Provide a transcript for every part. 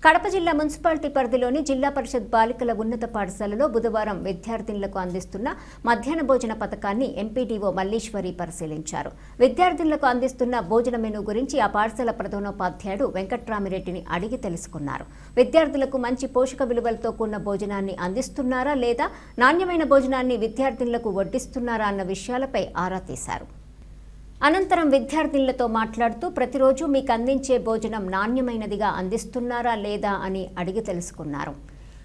కడప జిల్లా మున్సిపాలిటీ పరిధిలోని జిల్లా పరిషత్ బాలికల ఉన్నత పాఠశాలలో బుధవారం విద్యార్థినులకు అందిస్తున్న మధ్యాహ్న భోజన పథకాన్ని ఎంపీడీఓ మల్లీశ్వరి పరిశీలించారు. విద్యార్థినులకు అందిస్తున్న భోజన మెనూ గురించి ఆ పాఠశాల ప్రధానోపాధ్యాయుడు వెంకట్రామిరెడ్డిని అడిగి తెలుసుకున్నారు. విద్యార్థులకు మంచి పోషక విలువలతో కూడిన భోజనాన్ని అందిస్తున్నారా లేదా నాణ్యమైన భోజనాన్ని విద్యార్థినులకు వడ్డిస్తున్నారా అన్న విషయాలపై ఆరా తీశారు. అనంతరం విద్యార్థినులతో మాట్లాడుతూ ప్రతిరోజు మీకు అందించే భోజనం నాణ్యమైనదిగా అందిస్తున్నారా లేదా అని అడిగి తెలుసుకున్నారు.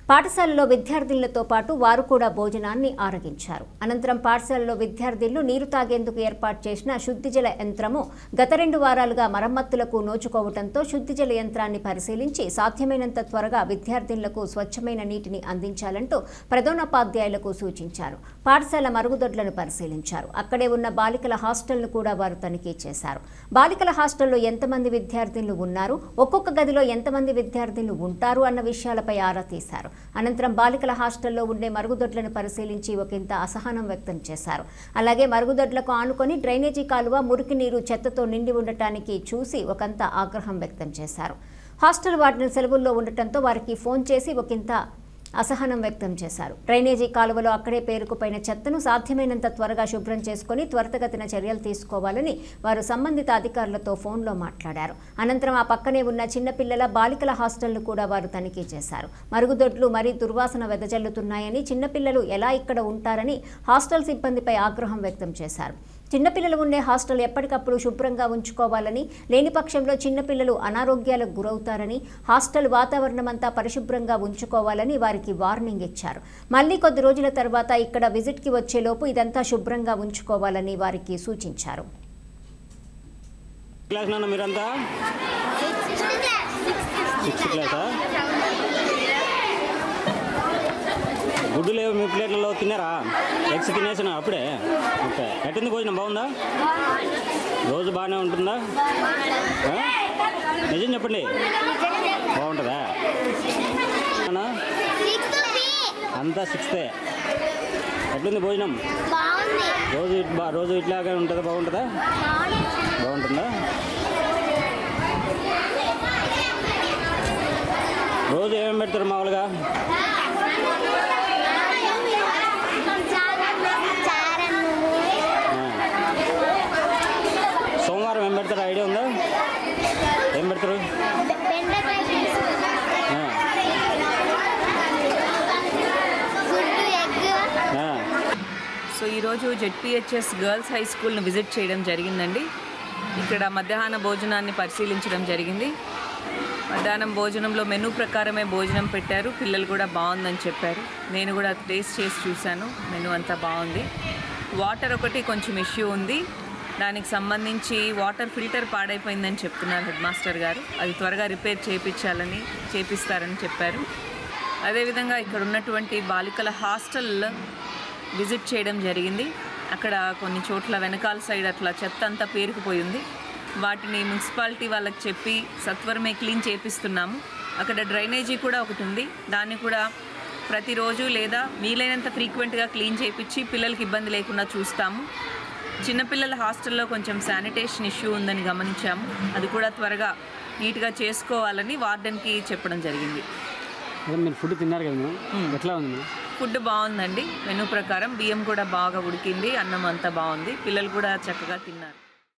పాఠశాలలో విద్యార్థినులతో పాటు వారు కూడా భోజనాన్ని ఆరగించారు. అనంతరం పాఠశాలలో విద్యార్థులు నీరు తాగేందుకు ఏర్పాటు చేసిన శుద్ధి జల యంత్రము గత 2 వారాలుగా మరమ్మతులకు నోచుకోవడంతో శుద్ధి జల యంత్రాన్ని పరిశీలించి సాధ్యమైనంత త్వరగా విద్యార్థినులకు స్వచ్ఛమైన నీటిని అందించాలంటూ ప్రధానోపాధ్యాయులకు సూచించారు. పాఠశాల మరుగుదొడ్లను పరిశీలించారు. అక్కడే ఉన్న బాలికల హాస్టల్ను కూడా వారు తనిఖీ చేశారు. బాలికల హాస్టల్లో ఎంతమంది విద్యార్థినులు ఉన్నారు, ఒక్కొక్క గదిలో ఎంతమంది విద్యార్థినులు ఉంటారు అన్న విషయాలపై ఆరా తీశారు. అనంతరం బాలికల హాస్టల్లో ఉండే మరుగుదొడ్లను పరిశీలించి ఒకంత అసహనం వ్యక్తం చేశారు. అలాగే మరుగుదొడ్లకు ఆనుకొని డ్రైనేజీ కాలువ మురికి నీరు చెత్తతో నిండి ఉండటానికి చూసి ఒకంత ఆగ్రహం వ్యక్తం చేశారు. హాస్టల్ వార్డెన్ సెలవుల్లో ఉండటంతో వారికి ఫోన్ చేసి ఒకంత అసహనం వ్యక్తం చేశారు. డ్రైనేజీ కాలువలో అక్కడే పేరుకుపోయిన చెత్తను సాధ్యమైనంత త్వరగా శుభ్రం చేసుకుని త్వరితగతిన చర్యలు తీసుకోవాలని వారు సంబంధిత అధికారులతో ఫోన్లో మాట్లాడారు. అనంతరం ఆ పక్కనే ఉన్న చిన్నపిల్లల బాలికల హాస్టల్ను కూడా వారు తనిఖీ చేశారు. మరుగుదొడ్లు మరీ దుర్వాసన వెదజల్లుతున్నాయని, చిన్నపిల్లలు ఎలా ఇక్కడ ఉంటారని హాస్టల్ సిబ్బందిపై ఆగ్రహం వ్యక్తం చేశారు. చిన్నపిల్లలు ఉండే హాస్టల్ ఎప్పటికప్పుడు శుభ్రంగా ఉంచుకోవాలని, లేని పక్షంలో చిన్నపిల్లలు అనారోగ్యాలకు గురవుతారని, హాస్టల్ వాతావరణం అంతా పరిశుభ్రంగా ఉంచుకోవాలని వారికి వార్నింగ్ ఇచ్చారు. మళ్లీ కొద్ది రోజుల తర్వాత ఇక్కడ విజిట్కి వచ్చేలోపు ఇదంతా శుభ్రంగా ఉంచుకోవాలని వారికి సూచించారు. గుడ్డు లేవు మీ ప్లేట్లలో తిన్నారా? ఎగ్స్ తినేసిన అప్పుడే. ఓకే, ఎట్టుంది భోజనం? బాగుందా? రోజు బాగానే ఉంటుందా? నిజం చెప్పండి, బాగుంటుందా? అంతా 6th. ఎట్లుంది భోజనం? రోజు ఇట్లాగే ఉంటుందా? బాగుంటుందా? బాగుంటుందా? రోజు ఏమేమి పెడతారు మామూలుగా? సోమవారం ఏం పెడతారు? ఐడియా ఉందా? ఏం పెడతారు? సో ఈరోజు జెడ్పీహెచ్ఎస్ గర్ల్స్ హై స్కూల్ను విజిట్ చేయడం జరిగిందండి. ఇక్కడ మధ్యాహ్న భోజనాన్ని పరిశీలించడం జరిగింది. మధ్యాహ్నం భోజనంలో మెనూ ప్రకారమే భోజనం పెట్టారు. పిల్లలు కూడా బాగుందని చెప్పారు. నేను కూడా టేస్ట్ చేసి చూశాను. మెనూ అంతా బాగుంది. వాటర్ ఒకటి కొంచెం ఇష్యూ ఉంది. దానికి సంబంధించి వాటర్ ఫిల్టర్ పాడైపోయిందని చెప్తున్నారు హెడ్ మాస్టర్ గారు. అది త్వరగా రిపేర్ చేపిస్తారని చెప్పారు. అదేవిధంగా ఇక్కడ ఉన్నటువంటి బాలికల హాస్టల్ విజిట్ చేయడం జరిగింది. అక్కడ కొన్ని చోట్ల వెనకాల సైడ్ అట్లా చెత్త అంతా పేరుకుపోయింది. వాటిని మున్సిపాలిటీ వాళ్ళకి చెప్పి సత్వరమే క్లీన్ చేపిస్తున్నాము. అక్కడ డ్రైనేజీ కూడా ఒకటి ఉంది. దాన్ని కూడా ప్రతిరోజు లేదా వీలైనంత ఫ్రీక్వెంట్గా క్లీన్ చేయించి పిల్లలకి ఇబ్బంది లేకుండా చూస్తాము. చిన్నపిల్లల హాస్టల్లో కొంచెం శానిటేషన్ ఇష్యూ ఉందని గమనించాము. అది కూడా త్వరగా నీట్గా చేసుకోవాలని వార్డెన్కి చెప్పడం జరిగింది. మీరు ఫుడ్ తిన్నారు కదా మేడం, ఎట్లా ఉంది? ఫుడ్ బాగుందండి. మెనూ ప్రకారం బియ్యం కూడా బాగా ఉడికింది, అన్నం అంతా బాగుంది. పిల్లలు కూడా చక్కగా తిన్నారు.